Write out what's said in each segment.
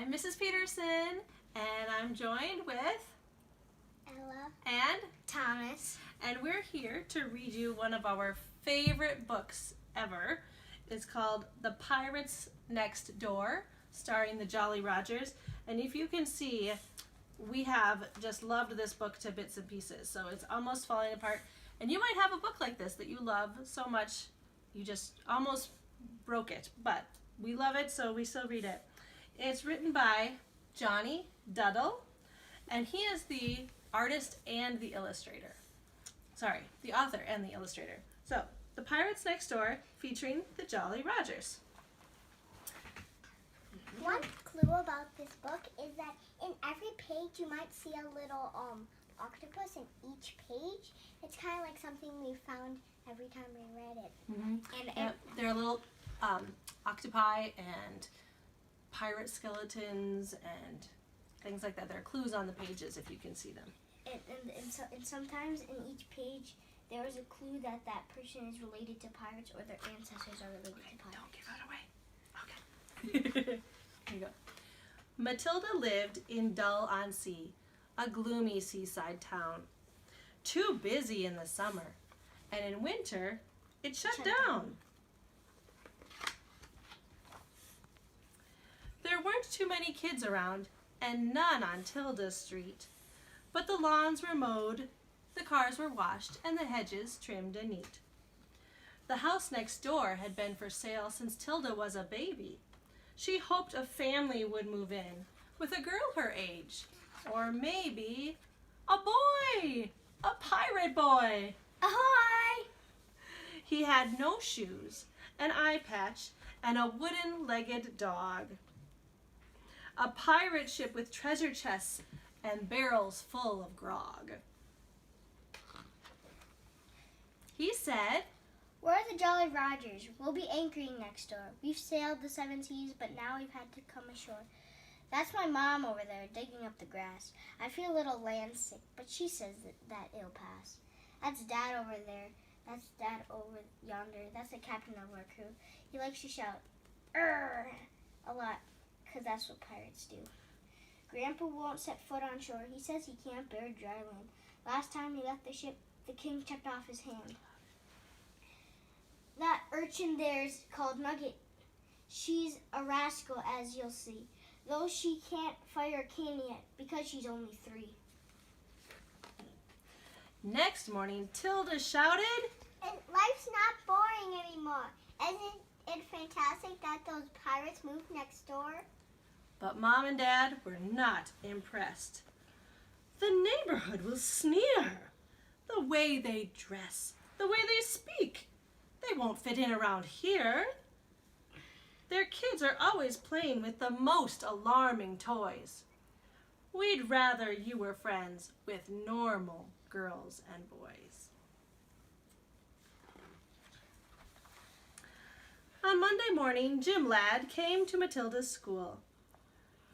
I'm Mrs. Peterson, and I'm joined with Ella and Thomas. And we're here to read you one of our favorite books ever. It's called The Pirates Next Door, starring the Jolly Rogers. And if you can see, we have just loved this book to bits and pieces. So it's almost falling apart. And you might have a book like this that you love so much you just almost broke it. But we love it, so we still read it. It's written by Jonny, Duddle, and he is the artist and the illustrator. Sorry, the author and the illustrator. So, The Pirates Next Door, featuring the Jolly Rogers. One clue about this book is that in every page you might see a little octopus in each page. It's kind of like something we found every time we read it. Mm-hmm. And there are little octopi and pirate skeletons and things like that. There are clues on the pages if you can see them. And sometimes in each page there is a clue that that person is related to pirates or their ancestors are related to pirates. Don't give it away. Okay. Here you go. Matilda lived in Duddle-on-Sea, a gloomy seaside town. Too busy in the summer, and in winter it shut down. There weren't too many kids around, and none on Tilda's street. But the lawns were mowed, the cars were washed, and the hedges trimmed and neat. The house next door had been for sale since Tilda was a baby. She hoped a family would move in, with a girl her age, or maybe a boy, a pirate boy. Ahoy! He had no shoes, an eye patch, and a wooden-legged dog. A pirate ship with treasure chests and barrels full of grog. He said, "We're the Jolly Rogers. We'll be anchoring next door. We've sailed the 7 seas, but now we've had to come ashore. That's my mom over there digging up the grass. I feel a little land sick, but she says that it'll pass. That's Dad over there. That's Dad over yonder. That's the captain of our crew. He likes to shout, 'Arr!' a lot, 'cause that's what pirates do. Grandpa won't set foot on shore. He says he can't bear dry land. Last time he left the ship, the king checked off his hand. That urchin there's called Nugget. She's a rascal, as you'll see, though she can't fire a cannon yet because she's only 3. Next morning, Tilda shouted, "Life's not boring anymore. Isn't it fantastic that those pirates moved next door?" But Mom and Dad were not impressed. The neighborhood will sneer. The way they dress, the way they speak, they won't fit in around here. Their kids are always playing with the most alarming toys. We'd rather you were friends with normal girls and boys." On Monday morning, Jim Lad came to Matilda's school.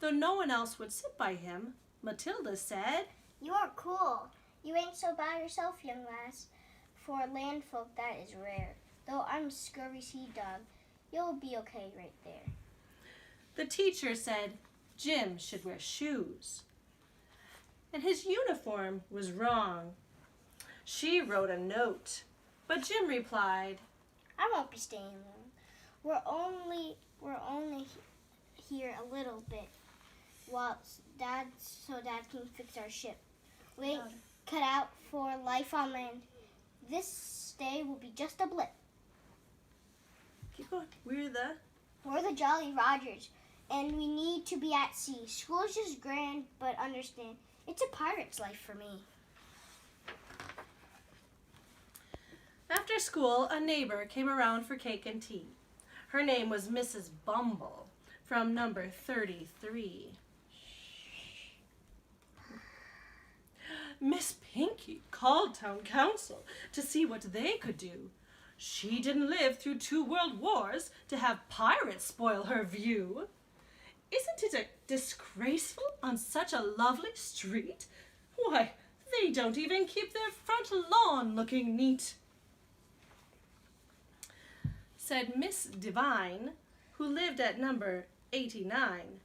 Though no one else would sit by him, Matilda said, "You're cool. You ain't so bad yourself, young lass. For land folk, that is rare. Though I'm a scurvy sea dog, you'll be okay right there." The teacher said Jim should wear shoes, and his uniform was wrong. She wrote a note, but Jim replied, "I won't be staying long. We're only here a little bit, so Dad can fix our ship. We ain't cut out for life on land. This stay will be just a blip. Keep going. We're the Jolly Rogers, and we need to be at sea. School's just grand, but understand, it's a pirate's life for me." After school, a neighbor came around for cake and tea. Her name was Mrs. Bumble, from number 33. Miss Pinky called town council to see what they could do. She didn't live through 2 world wars to have pirates spoil her view. Isn't it disgraceful on such a lovely street? Why, they don't even keep their front lawn looking neat. Said Miss Devine, who lived at number 89.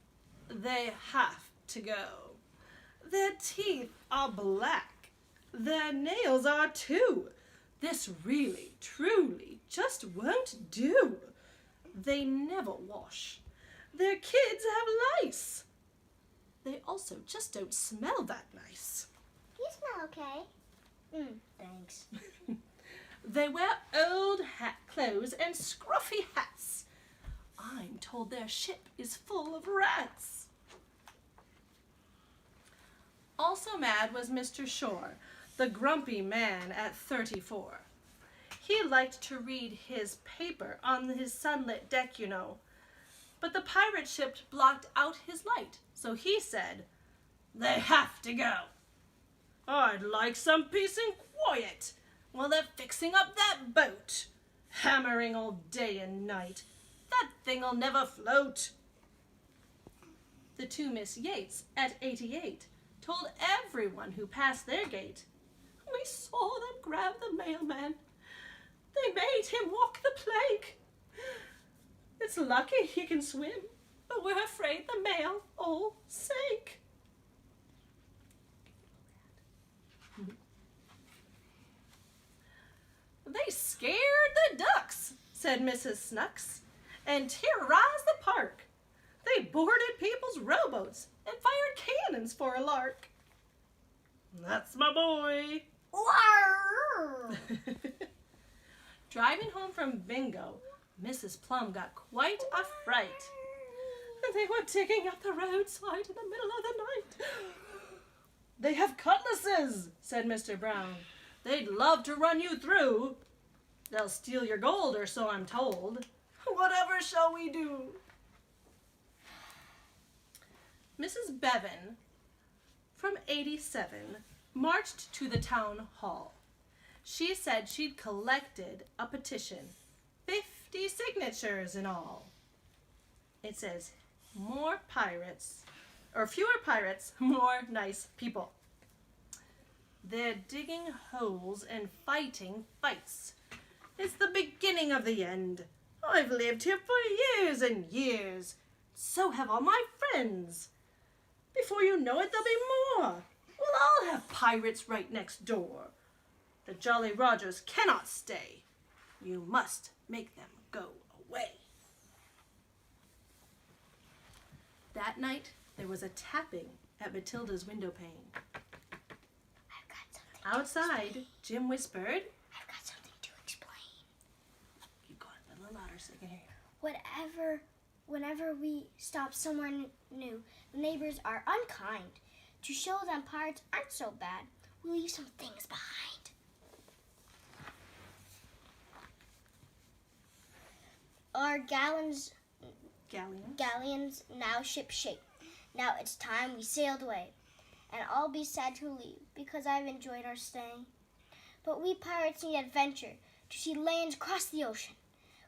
They have to go. Their teeth are black. Their nails are too. This really, truly just won't do. They never wash. Their kids have lice. They also just don't smell that nice. You smell okay. Thanks. They wear old hat clothes and scruffy hats. I'm told their ship is full of rats. Also mad was Mr. Shore, the grumpy man at 34. He liked to read his paper on his sunlit deck, you know. But the pirate ship blocked out his light, so he said, "They have to go. I'd like some peace and quiet while they're fixing up that boat. Hammering all day and night. That thing'll never float." The two Miss Yates at 88 told everyone who passed their gate, "We saw them grab the mailman. They made him walk the plank. It's lucky he can swim, but we're afraid the mail all sank." "They scared the ducks," said Mrs. Snooks, "and terrorized the park. They boarded people's rowboats and fired cannons for a lark." "That's my boy." Driving home from bingo, Mrs. Plum got quite a fright. They were digging up the roadside in the middle of the night. "They have cutlasses," said Mr. Brown. "They'd love to run you through. They'll steal your gold, or so I'm told. Whatever shall we do?" Mrs. Bevan, from 87, marched to the town hall. She said she'd collected a petition, 50 signatures in all. It says, fewer pirates, more nice people. They're digging holes and fighting fights. It's the beginning of the end. I've lived here for years and years. So have all my friends. Before you know it, there'll be more. We'll all have pirates right next door. The Jolly Rogers cannot stay. You must make them go away. That night, there was a tapping at Matilda's window pane. I've got something. Outside, Jim whispered, I've got something to explain. "Keep going a little louder so I can hear you." Whenever we stop somewhere new, the neighbors are unkind. To show them pirates aren't so bad, we leave some things behind. Our galleons now ship shape. Now it's time we sailed away, and I'll be sad to leave because I've enjoyed our stay. But we pirates need adventure to see lands across the ocean.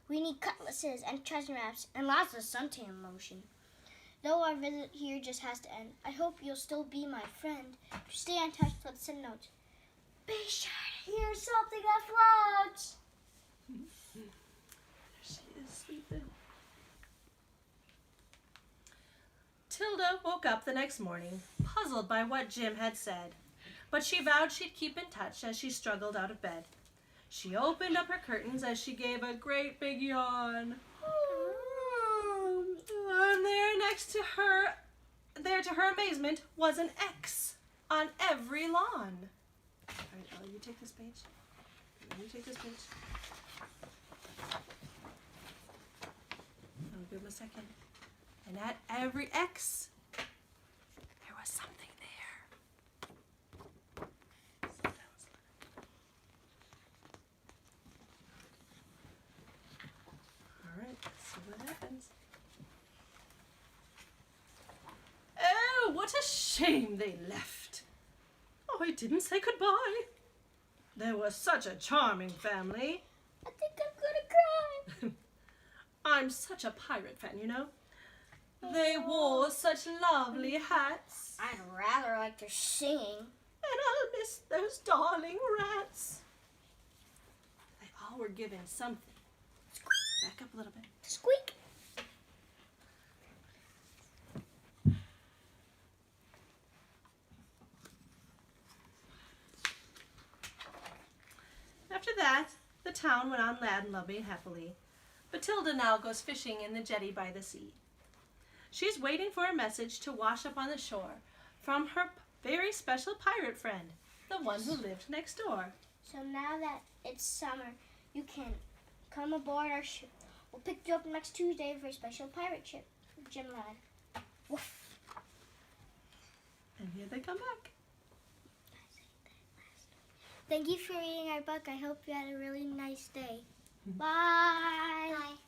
We need cutlasses and treasure maps and lots of suntan lotion. Though our visit here just has to end, I hope you'll still be my friend. To stay in touch, let's send notes. Be sure to hear something afloat. There she is sleeping. Tilda woke up the next morning, puzzled by what Jim had said, but she vowed she'd keep in touch as she struggled out of bed. She opened up her curtains as she gave a great big yawn. And there to her amazement, was an X on every lawn. All right, Ellie, you take this page. You take this page. I'll give it a second. And at every X, there was something there. All right, let's see what happens. Oh, what a shame they left. Oh, I didn't say goodbye. They were such a charming family. I think I'm gonna cry. I'm such a pirate fan, you know. They wore such lovely hats. I'd rather like to sing. And I'll miss those darling rats. They all were given something. Back up a little bit. Squeak. After that, the town went on landlubbing happily. Matilda now goes fishing in the jetty by the sea. She's waiting for a message to wash up on the shore from her very special pirate friend, the one who lived next door. So now that it's summer, you can come aboard our ship. We'll pick you up next Tuesday for a special pirate ship, Jim Lad. Woof. And here they come back. Thank you for reading our book. I hope you had a really nice day. Bye. Bye.